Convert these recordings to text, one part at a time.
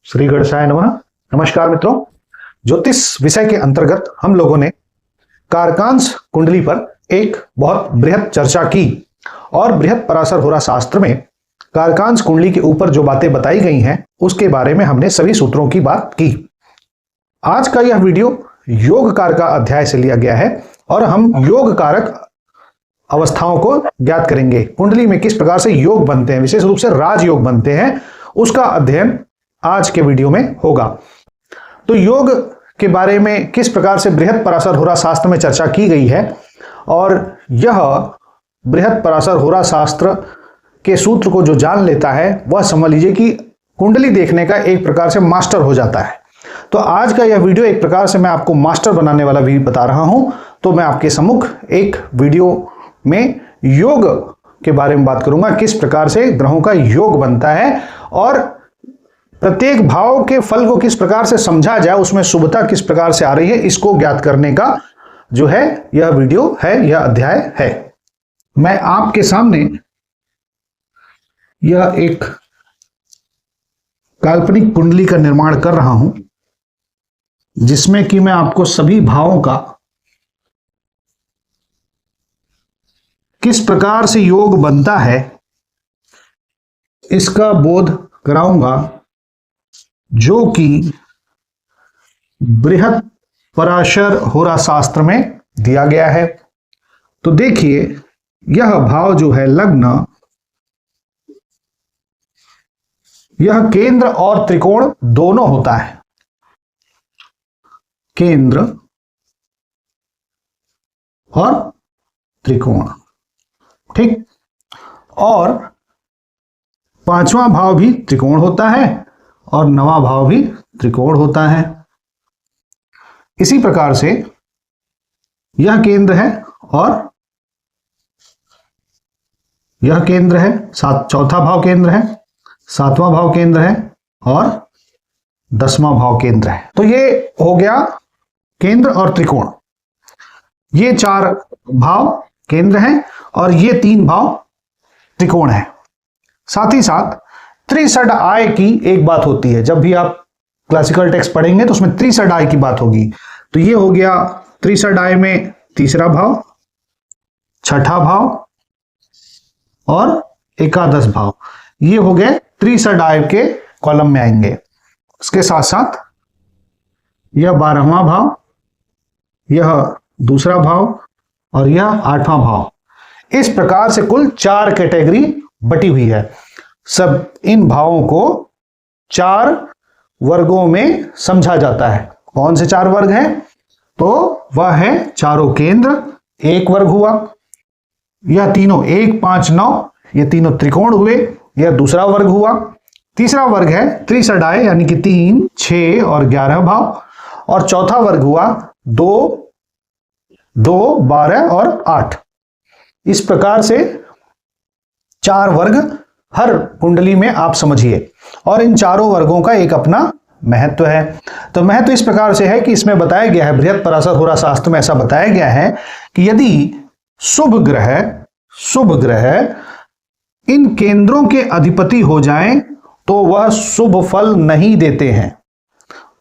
श्री गणेशाय नमः। नमस्कार मित्रों, ज्योतिष विषय के अंतर्गत हम लोगों ने कारकांश कुंडली पर एक बहुत बृहद चर्चा की और बृहद पराशर होरा शास्त्र में कारकांश कुंडली के ऊपर जो बातें बताई गई हैं उसके बारे में हमने सभी सूत्रों की बात की। आज का यह वीडियो योग कार का अध्याय से लिया गया है और हम योग कारक अवस्थाओं को ज्ञात करेंगे। कुंडली में किस प्रकार से योग बनते हैं, विशेष रूप से राजयोग बनते हैं, उसका अध्ययन आज के वीडियो में होगा। तो योग के बारे में किस प्रकार से बृहद पराशर होरा शास्त्र में चर्चा की गई है और यह बृहद पराशर होरा शास्त्र के सूत्र को जो जान लेता है वह समझ लीजिए कि कुंडली देखने का एक प्रकार से मास्टर हो जाता है। तो आज का यह वीडियो एक प्रकार से मैं आपको मास्टर बनाने वाला भी बता रहा हूं। तो मैं आपके सम्मुख एक वीडियो में योग के बारे में बात करूंगा, किस प्रकार से ग्रहों का योग बनता है और प्रत्येक भाव के फल को किस प्रकार से समझा जाए, उसमें शुभता किस प्रकार से आ रही है, इसको ज्ञात करने का जो है यह वीडियो है, यह अध्याय है। मैं आपके सामने यह एक काल्पनिक कुंडली का निर्माण कर रहा हूं जिसमें कि मैं आपको सभी भावों का किस प्रकार से योग बनता है इसका बोध कराऊंगा, जो कि बृहद पराशर होरा शास्त्र में दिया गया है। तो देखिए, यह भाव जो है लग्न, यह केंद्र और त्रिकोण दोनों होता है। केंद्र और त्रिकोण, ठीक। और पांचवां भाव भी त्रिकोण होता है और नवां भाव भी त्रिकोण होता है। इसी प्रकार से यह केंद्र है और यह केंद्र है, चौथा भाव केंद्र है, सातवां भाव केंद्र है और 10वां भाव केंद्र है। तो ये हो गया केंद्र और त्रिकोण। ये 4 भाव केंद्र हैं और ये 3 भाव त्रिकोण है। साथ ही साथ त्रिषड आय की एक बात होती है। जब भी आप क्लासिकल टेक्स्ट पढ़ेंगे तो उसमें त्रिषड आय की बात होगी। तो ये हो गया त्रिषड आय में तीसरा भाव, छठा भाव और एकादश भाव, ये हो गए त्रिषड आय के कॉलम में आएंगे। उसके साथ साथ यह 12वां भाव, यह दूसरा भाव और यह 8वां भाव। इस प्रकार से कुल 4 कैटेगरी बटी हुई है। सब इन भावों को 4 वर्गों में समझा जाता है। कौन से 4 वर्ग हैं? तो वह है चारों केंद्र, एक वर्ग हुआ, यह तीनों 1, 5, 9, ये तीनों त्रिकोण हुए, यह दूसरा वर्ग हुआ। तीसरा वर्ग है त्रिषड आय, यानी कि 3, 6 और 11 भाव। और चौथा वर्ग हुआ 2, 12 और 8। इस प्रकार से 4 वर्ग हर कुंडली में आप समझिए और इन चारों वर्गों का एक अपना महत्व है। तो महत्व इस प्रकार से है कि इसमें बताया गया है, बृहद पराशर होरा शास्त्र में ऐसा बताया गया है कि यदि शुभ ग्रह इन केंद्रों के अधिपति हो जाएं तो वह शुभ फल नहीं देते हैं,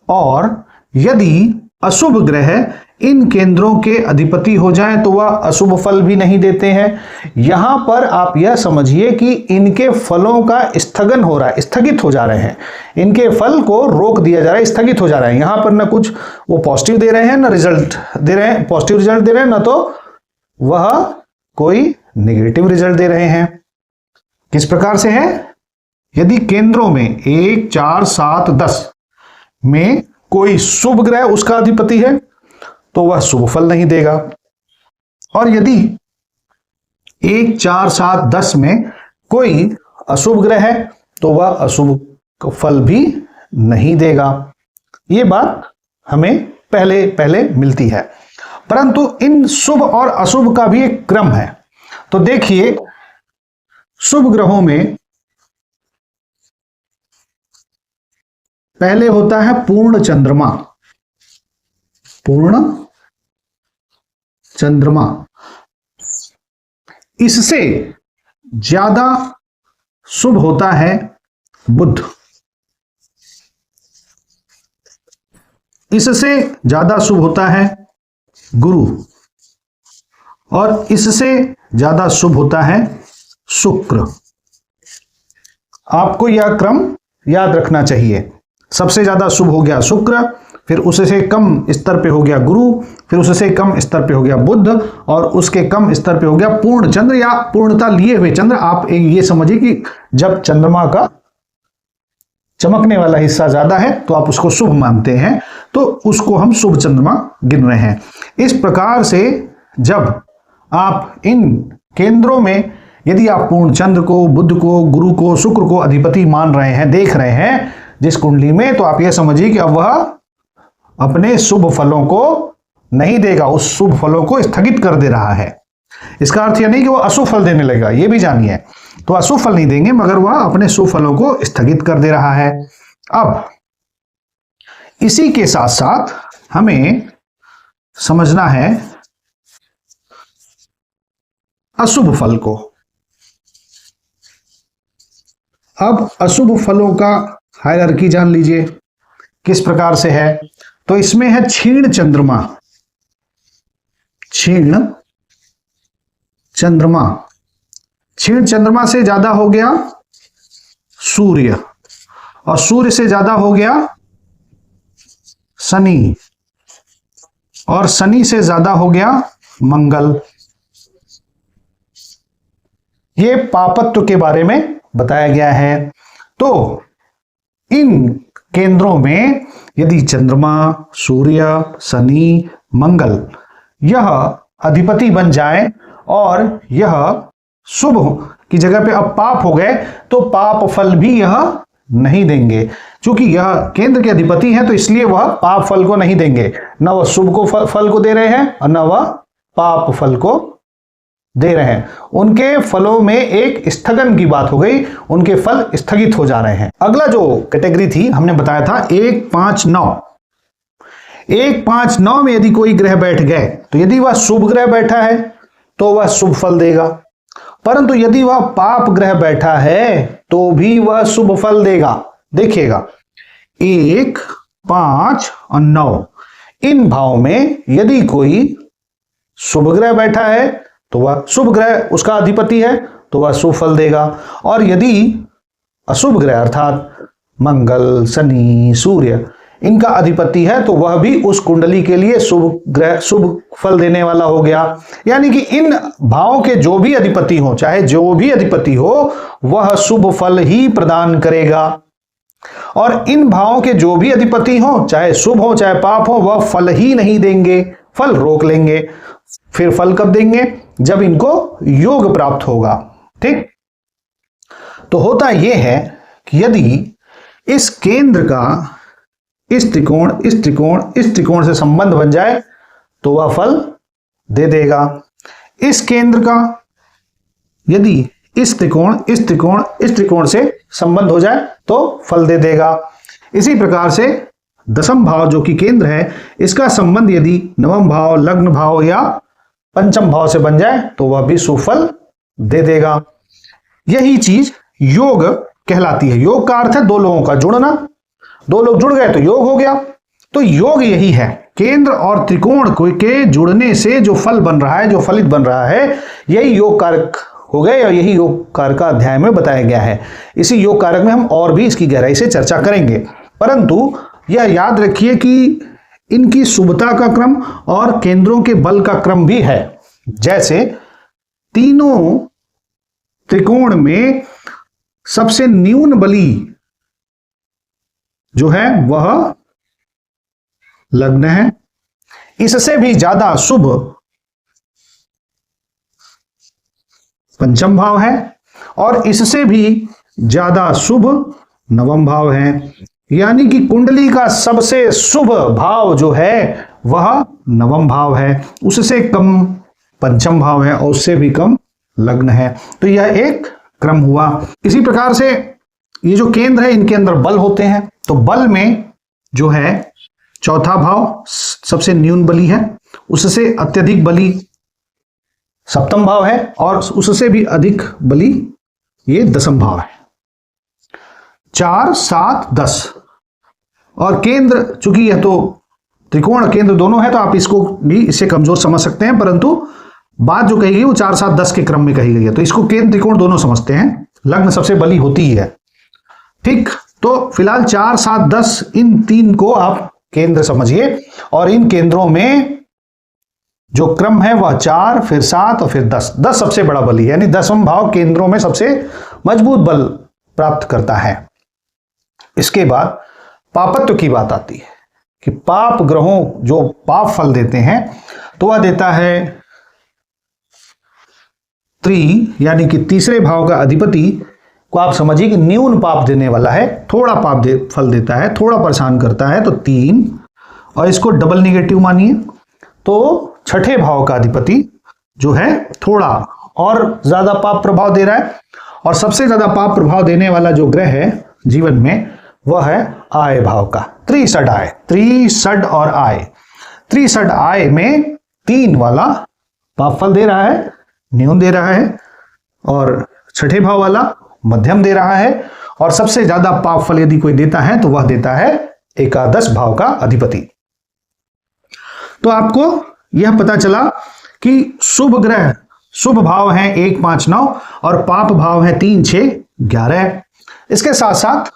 और यदि अशुभ ग्रह इन केंद्रों के अधिपति हो जाएं तो वह अशुभ फल भी नहीं देते हैं। यहां पर आप यह समझिए कि इनके फलों का स्थगन हो रहा है, स्थगित हो जा रहे हैं। इनके फल को रोक दिया जा रहा है, स्थगित हो जा रहा है। यहां पर ना कुछ वो पॉजिटिव दे रहे हैं, ना रिजल्ट दे रहे हैं, पॉजिटिव रिजल्ट दे रहे हैं, ना तो वह कोई नेगेटिव रिजल्ट दे रहे हैं। किस प्रकार से है? यदि केंद्रों में 1, 4, 7, 10 में कोई शुभ ग्रह उसका अधिपति है तो वह शुभ फल नहीं देगा, और यदि 1, 4, 7, 10 में कोई अशुभ ग्रह है तो वह अशुभ फल भी नहीं देगा। यह बात हमें पहले मिलती है, परंतु इन शुभ और अशुभ का भी एक क्रम है। तो देखिए, शुभ ग्रहों में पहले होता है पूर्ण चंद्रमा। पूर्ण चंद्रमा, इससे ज्यादा शुभ होता है बुध। इससे ज्यादा शुभ होता है गुरु, और इससे ज्यादा शुभ होता है शुक्र। आपको यह क्रम याद रखना चाहिए। सबसे ज्यादा शुभ हो गया शुक्र, फिर उससे कम स्तर पे हो गया गुरु, फिर उससे कम स्तर पे हो गया बुध, और उसके कम स्तर पे हो गया पूर्ण चंद्र या पूर्णता लिए हुए चंद्र। आप ये समझिए कि जब चंद्रमा का चमकने वाला हिस्सा ज्यादा है तो आप उसको शुभ मानते हैं, तो उसको हम शुभ चंद्रमा गिन रहे हैं। इस प्रकार से जब आप इन केंद्रों में यदि आप पूर्ण चंद्र को, बुध को, गुरु को, शुक्र को अधिपति मान रहे हैं, देख रहे हैं जिस कुंडली में, तो आप यह समझिए कि अब वह अपने शुभ फलों को नहीं देगा, उस शुभ फलों को स्थगित कर दे रहा है। इसका अर्थ यह नहीं कि वह अशुभ फल देने लगेगा, यह भी जानिए। तो अशुभ फल नहीं देंगे, मगर वह अपने शुभ फलों को स्थगित कर दे रहा है। अब इसी के साथ साथ हमें समझना है अशुभ फल को। अब अशुभ फलों का हायरार्की जान लीजिए किस प्रकार से है। तो इसमें है क्षीण चंद्रमा, क्षीण चंद्रमा। क्षीण चंद्रमा से ज्यादा हो गया सूर्य, और सूर्य से ज्यादा हो गया शनि, और शनि से ज्यादा हो गया मंगल। ये पापत्व के बारे में बताया गया है। तो इन केंद्रों में यदि चंद्रमा, सूर्य, शनि, मंगल यह अधिपति बन जाए और यह शुभ की जगह पे अब पाप हो गए, तो पाप फल भी यह नहीं देंगे। क्योंकि यह केंद्र के अधिपति हैं, तो इसलिए वह पाप फल को नहीं देंगे। न वह शुभ को फल को दे रहे हैं और न वह पाप फल को दे रहे हैं। उनके फलों में एक स्थगन की बात हो गई, उनके फल स्थगित हो जा रहे हैं। अगला जो कैटेगरी थी हमने बताया था 1, 5, 9। 1, 5, 9 में यदि कोई ग्रह बैठ गए, तो यदि वह शुभ ग्रह बैठा है तो वह शुभ फल देगा, परंतु यदि वह पाप ग्रह बैठा है तो भी वह शुभ फल देगा। देखिएगा 1, 5 और 9 इन भाव में यदि कोई शुभ ग्रह बैठा है तो वह शुभ ग्रह उसका अधिपति है तो वह शुभ फल देगा, और यदि अशुभ ग्रह अर्थात मंगल, शनि, सूर्य इनका अधिपति है तो वह भी उस कुंडली के लिए शुभ ग्रह, शुभ फल देने वाला हो गया। यानी कि इन भावों के जो भी अधिपति हो, चाहे जो भी अधिपति हो, वह शुभ फल ही प्रदान करेगा, और इन भावों के जो भी अधिपति हो, चाहे शुभ हो चाहे पाप हो, वह फल ही नहीं देंगे, फल रोक लेंगे। फिर फल कब देंगे? जब इनको योग प्राप्त होगा। ठीक, तो होता यह है कि यदि इस केंद्र का इस त्रिकोण, इस त्रिकोण, इस त्रिकोण से संबंध बन जाए तो वह फल दे देगा। इस केंद्र का यदि इस त्रिकोण, इस त्रिकोण, इस त्रिकोण से संबंध हो जाए तो फल दे देगा। इसी प्रकार से दशम भाव जो कि केंद्र है, इसका संबंध यदि नवम भाव, लग्न भाव या पंचम भाव से बन जाए तो वह भी सुफल दे देगा। यही चीज योग कहलाती है। योग का अर्थ है दो लोगों का जुड़ना, दो लोग जुड़ गए तो योग हो गया। तो योग यही है, केंद्र और त्रिकोण के जुड़ने से जो फल बन रहा है, जो फलित बन रहा है, यही योग कारक हो गए, और यही योग कारक का अध्याय में बताया गया है। इसी योग कारक में हम और भी इसकी गहराई से चर्चा करेंगे, परंतु यह याद रखिए कि इनकी शुभता का क्रम और केंद्रों के बल का क्रम भी है। जैसे तीनों त्रिकोण में सबसे न्यून बली जो है वह लग्न है, इससे भी ज्यादा शुभ पंचम भाव है, और इससे भी ज्यादा शुभ नवम भाव है। यानी कि कुंडली का सबसे शुभ भाव जो है वह नवम भाव है, उससे कम पंचम भाव है और उससे भी कम लग्न है। तो यह एक क्रम हुआ। इसी प्रकार से ये जो केंद्र है, इनके अंदर बल होते हैं। तो बल में जो है चौथा भाव सबसे न्यून बली है, उससे अत्यधिक बली सप्तम भाव है, और उससे भी अधिक बली ये दशम भाव है। 4, 7, 10 और केंद्र, चूंकि यह तो त्रिकोण केंद्र दोनों है, तो आप इसको भी इससे कमजोर समझ सकते हैं, परंतु बात जो कही गई वो 4 7 10 के क्रम में कही गई है, तो इसको केंद्र त्रिकोण दोनों समझते हैं, लग्न सबसे बली होती ही है। ठीक, तो फिलहाल 4 7 10 इन तीन को आप केंद्र समझिए, और इन केंद्रों में जो क्रम है वह 4 फिर 7 और फिर 10। 10 सबसे बड़ा बली है, यानी 10वां भाव केंद्रों में सबसे मजबूत बल प्राप्त करता है। इसके बाद पापत्व की बात आती है कि पाप ग्रहों जो पाप फल देते हैं तो वह देता है यानी कि तीसरे भाव का अधिपति को आप समझिए कि न्यून पाप देने वाला है, थोड़ा पाप फल देता है, थोड़ा परेशान करता है, तो 3, और इसको डबल निगेटिव मानिए। तो छठे भाव का अधिपति जो है थोड़ा और ज्यादा पाप प्रभाव दे रहा है, और सबसे ज्यादा पाप प्रभाव देने वाला जो ग्रह है जीवन में वह है आय भाव का। त्रिषड आय, त्रिषड और आय, त्रिषड आय में 3 वाला पाप फल दे रहा है, न्यून दे रहा है, और छठे भाव वाला मध्यम दे रहा है, और सबसे ज्यादा पाप फल यदि कोई देता है तो वह देता है एकादश भाव का अधिपति। तो आपको यह पता चला कि शुभ ग्रह, शुभ भाव हैं 1 5 9 और पाप भाव है 3 6 11। इसके साथ साथ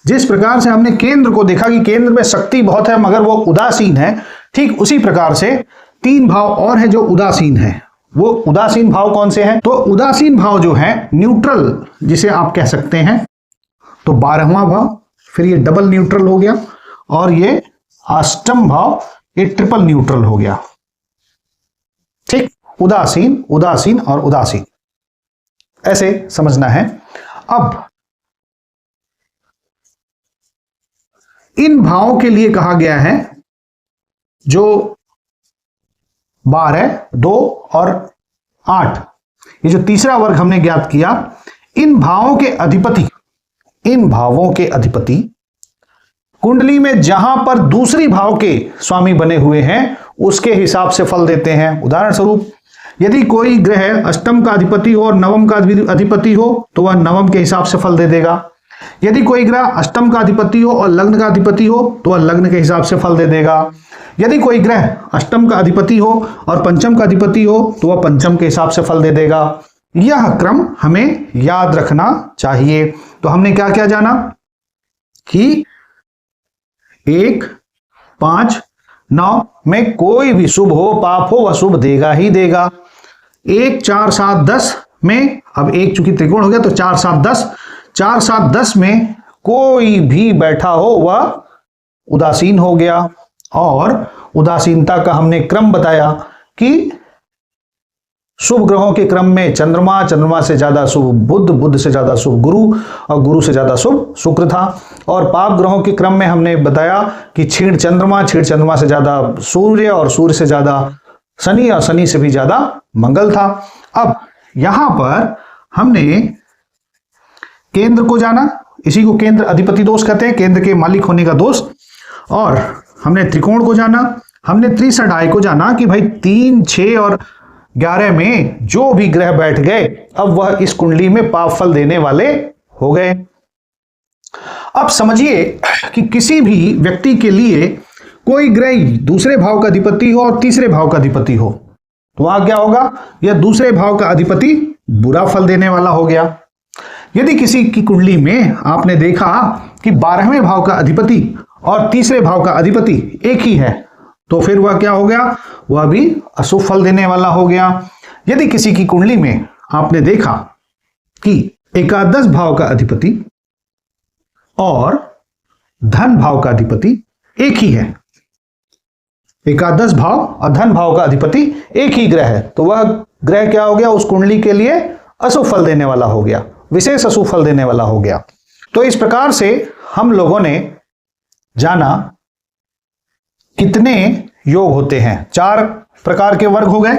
जिस प्रकार से हमने केंद्र को देखा कि केंद्र में शक्ति बहुत है मगर वो उदासीन है, ठीक उसी प्रकार से 3 भाव और है जो उदासीन है। वो उदासीन भाव कौन से हैं? तो उदासीन भाव जो है न्यूट्रल जिसे आप कह सकते हैं, तो 12वां भाव, फिर ये डबल न्यूट्रल हो गया, और ये अष्टम भाव, ये ट्रिपल न्यूट्रल हो गया। ठीक, उदासीन, उदासीन और उदासीन, ऐसे समझना है। अब इन भावों के लिए कहा गया है जो 12 2 और 8, ये जो तीसरा वर्ग हमने ज्ञात किया, इन भावों के अधिपति, इन भावों के अधिपति कुंडली में जहां पर दूसरी भाव के स्वामी बने हुए हैं उसके हिसाब से फल देते हैं। उदाहरण स्वरूप यदि कोई ग्रह अष्टम का अधिपति हो और नवम का अधिपति हो तो वह नवम के हिसाब से फल दे देगा। यदि कोई ग्रह अष्टम का अधिपति हो और लग्न का अधिपति हो तो वह लग्न के हिसाब से फल दे देगा। यदि कोई ग्रह अष्टम का अधिपति हो और पंचम का अधिपति हो तो वह पंचम के हिसाब से फल दे देगा। यह क्रम हमें याद रखना चाहिए। तो हमने क्या क्या जाना कि 1 5 9 में कोई भी शुभ हो पाप हो वह शुभ देगा ही देगा। 1 4 7 10 में, अब 1 चूंकि त्रिकोण हो गया तो 4 7 10, 4 7 10 में कोई भी बैठा हो वह उदासीन हो गया। और उदासीनता का हमने क्रम बताया कि शुभ ग्रहों के क्रम में चंद्रमा, चंद्रमा से ज्यादा शुभ बुध, बुध से ज्यादा शुभ गुरु और गुरु से ज्यादा शुभ शुक्र था। और पाप ग्रहों के क्रम में हमने बताया कि क्षीण चंद्रमा, क्षीण चंद्रमा से ज्यादा सूर्य और सूर्य से ज्यादा शनि और शनि से भी ज्यादा मंगल था। अब यहां पर हमने केंद्र को जाना, इसी को केंद्र अधिपति दोष कहते हैं, केंद्र के मालिक होने का दोष। और हमने त्रिकोण को जाना, हमने त्रिषड आय को जाना कि भाई 3 6 और 11 में जो भी ग्रह बैठ गए अब वह इस कुंडली में पाप फल देने वाले हो गए। अब समझिए कि किसी भी व्यक्ति के लिए कोई ग्रह दूसरे भाव का अधिपति हो और तीसरे भाव का अधिपति हो तो वहां क्या होगा, यह दूसरे भाव का अधिपति बुरा फल देने वाला हो गया। यदि किसी की कुंडली में आपने देखा कि 12वें भाव का अधिपति और तीसरे भाव का अधिपति एक ही है तो फिर वह क्या हो गया, वह भी अशुभ फल देने वाला हो गया। यदि किसी की कुंडली में आपने देखा कि एकादश भाव का अधिपति और धन भाव का अधिपति एक ही है, एकादश भाव और धन भाव का अधिपति एक ही ग्रह है, तो वह ग्रह क्या हो गया, उस कुंडली के लिए अशुभ फल देने वाला हो गया, विशेष अशुभ फल देने वाला हो गया। तो इस प्रकार से हम लोगों ने जाना कितने योग होते हैं, 4 प्रकार के वर्ग हो गए।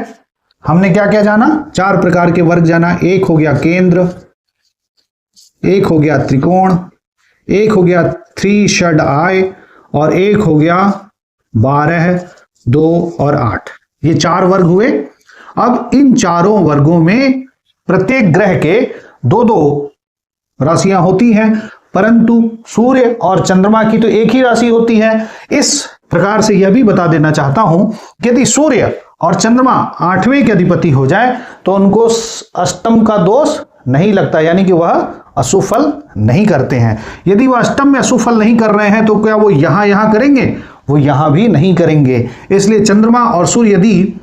हमने क्या क्या जाना, 4 प्रकार के वर्ग जाना। एक हो गया केंद्र, एक हो गया त्रिकोण, एक हो गया त्रिषड आय और एक हो गया 12 2 और 8। ये 4 वर्ग हुए। अब इन चारों वर्गों में प्रत्येक ग्रह के 2-2 राशियां होती हैं, परंतु सूर्य और चंद्रमा की तो एक ही राशि होती है। इस प्रकार से यह भी बता देना चाहता हूं कि यदि सूर्य और चंद्रमा 8वें के अधिपति हो जाए तो उनको अष्टम का दोष नहीं लगता, यानी कि वह अशुभ फल नहीं करते हैं। यदि वह अष्टम में अशुभ फल नहीं कर रहे हैं तो क्या वो यहां करेंगे? वो यहां भी नहीं करेंगे। इसलिए चंद्रमा और सूर्य यदि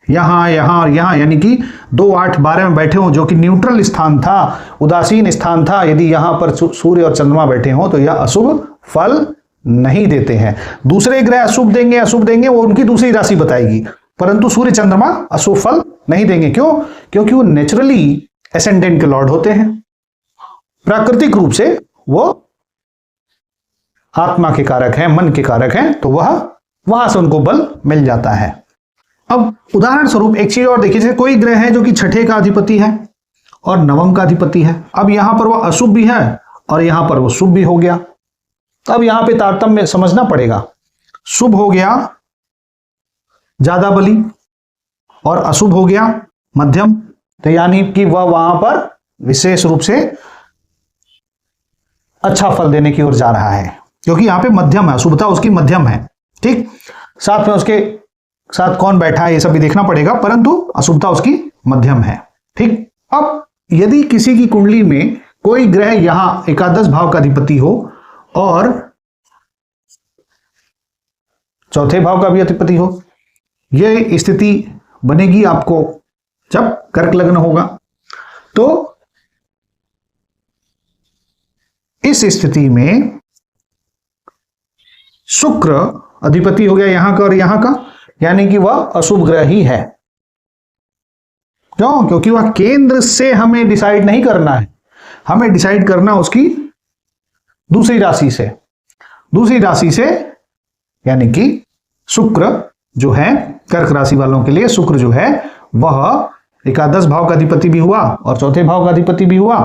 यहां यानी कि 2, 8, 12 में बैठे हो, जो कि न्यूट्रल स्थान था, उदासीन स्थान था, यदि यहां पर सूर्य और चंद्रमा बैठे हो तो यह अशुभ फल नहीं देते हैं। दूसरे ग्रह अशुभ देंगे वो उनकी दूसरी राशि बताएगी, परंतु सूर्य चंद्रमा अशुभ फल नहीं देंगे। क्यों? क्योंकि वो नेचुरली एसेंडेंट के लॉर्ड होते हैं, प्राकृतिक रूप से वो आत्मा के कारक हैं, मन के कारक हैं, तो वहां से उनको बल मिल जाता है। अब उदाहरण स्वरूप एक चीज और देखिए, जैसे कोई ग्रह है जो कि छठे का अधिपति है और नवम का अधिपति है। अब यहां पर वो अशुभ भी है और यहां पर वो शुभ भी हो गया। अब यहां पे तारतम्य समझना पड़ेगा। शुभ हो गया ज्यादा बली और अशुभ हो गया मध्यम, तो यानी कि वह वहां पर विशेष रूप से अच्छा फल देने की ओर जा रहा है, क्योंकि यहां पे मध्यम है, अशुभता उसकी मध्यम है। ठीक, साथ में उसके साथ कौन बैठा है ये सब भी देखना पड़ेगा, परंतु अशुभता उसकी मध्यम है। ठीक, अब यदि किसी की कुंडली में कोई ग्रह यहां एकादश भाव का अधिपति हो और चौथे भाव का भी अधिपति हो, यह स्थिति बनेगी आपको जब कर्क लग्न होगा। तो इस स्थिति में शुक्र अधिपति हो गया यहां का और यहां का, यानी कि वह अशुभ ग्रह ही है। क्यों? क्योंकि वह केंद्र से हमें डिसाइड नहीं करना है, हमें डिसाइड करना उसकी दूसरी राशि से यानी कि शुक्र जो है कर्क राशि वालों के लिए, शुक्र जो है वह एकादश भाव का अधिपति भी हुआ और चौथे भाव का अधिपति भी हुआ,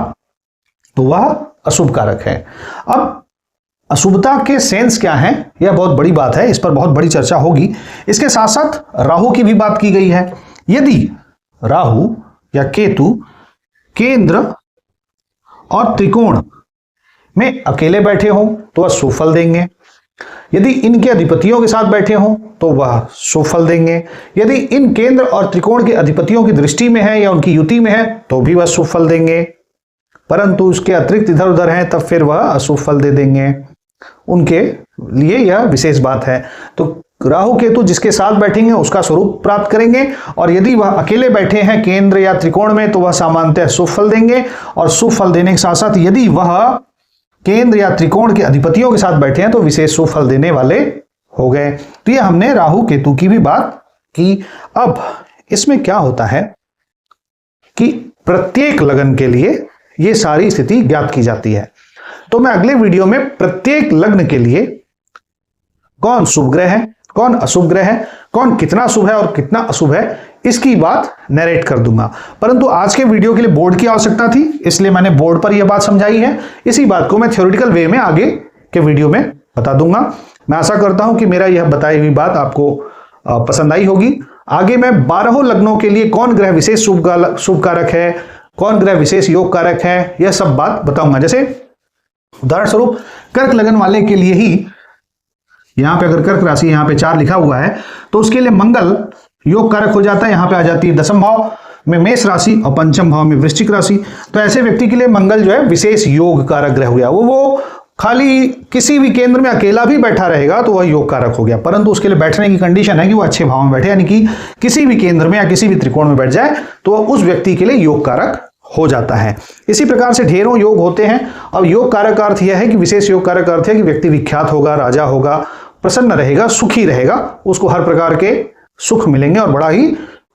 तो वह अशुभ कारक है। अब अशुभता के सेंस क्या है, यह बहुत बड़ी बात है, इस पर बहुत बड़ी चर्चा होगी। इसके साथ साथ राहु की भी बात की गई है। यदि राहु या केतु केंद्र और त्रिकोण में अकेले बैठे हों तो वह शुभ फल देंगे। यदि इनके अधिपतियों के साथ बैठे हों तो वह शुभ फल देंगे। यदि इन केंद्र और त्रिकोण के अधिपतियों की दृष्टि में है या उनकी युति में है तो भी वह शुभ फल देंगे, परंतु उसके अतिरिक्त इधर उधर है तब फिर वह अशुभ फल दे देंगे। उनके लिए यह विशेष बात है। तो राहु केतु जिसके साथ बैठेंगे उसका स्वरूप प्राप्त करेंगे, और यदि वह अकेले बैठे हैं केंद्र या त्रिकोण में तो वह सामान्यतः शुभ फल देंगे। और शुभ फल देने के साथ साथ यदि वह केंद्र या त्रिकोण के अधिपतियों के साथ बैठे हैं तो विशेष शुभ फल देने वाले हो गए। तो ये हमने राहु केतु की भी बात की। अब इसमें क्या होता है कि प्रत्येक लग्न के लिए ये सारी स्थिति ज्ञात की जाती है। तो मैं अगले वीडियो में प्रत्येक लग्न के लिए कौन शुभ ग्रह है, कौन अशुभ ग्रह है, कौन कितना शुभ है और कितना अशुभ है, इसकी बात नरेट कर दूंगा। परंतु आज के वीडियो के लिए बोर्ड की आवश्यकता थी, इसलिए मैंने बोर्ड पर यह बात समझाई है। इसी बात को मैं थ्योरेटिकल वे में आगे के वीडियो में बता दूंगा। मैं आशा करता हूं कि मेरा यह बताई हुई बात आपको पसंद आई होगी। आगे मैं 12 लग्नों के लिए कौन ग्रह विशेष शुभ कारक है, कौन ग्रह विशेष योग कारक है, यह सब बात बताऊंगा। जैसे उदाहरण स्वरूप कर्क लगन वाले के लिए ही यहां पे अगर कर्क राशि यहां पे 4 लिखा हुआ है तो उसके लिए मंगल योग कारक हो जाता है। यहां पे आ जाती है दशम भाव में मेष राशि और पंचम भाव में वृश्चिक राशि। तो ऐसे व्यक्ति के लिए मंगल जो है विशेष योग कारक ग्रह हो गया। वो खाली किसी भी केंद्र में अकेला भी बैठा रहेगा तो वह योग कारक हो गया, परंतु उसके लिए बैठने की कंडीशन है कि वो अच्छे भाव में बैठे, यानी कि किसी भी केंद्र में या किसी भी त्रिकोण में बैठ जाए तो वह उस व्यक्ति के लिए योग कारक हो जाता है। इसी प्रकार से ढेरों योग होते हैं। अब योग कारक का अर्थ यह है कि विशेष योग कारक का अर्थ है कि व्यक्ति विख्यात होगा, राजा होगा, प्रसन्न रहेगा, सुखी रहेगा, उसको हर प्रकार के सुख मिलेंगे और बड़ा ही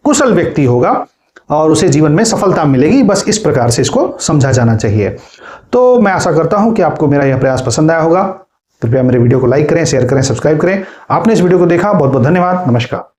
कुशल व्यक्ति होगा और उसे जीवन में सफलता मिलेगी। बस इस प्रकार से इसको समझा जाना चाहिए। तो मैं आशा करता हूं कि आपको मेरा यह प्रयास पसंद आया होगा। कृपया मेरे वीडियो को लाइक करें, शेयर करें, सब्सक्राइब करें। आपने इस वीडियो को देखा, बहुत बहुत धन्यवाद। नमस्कार।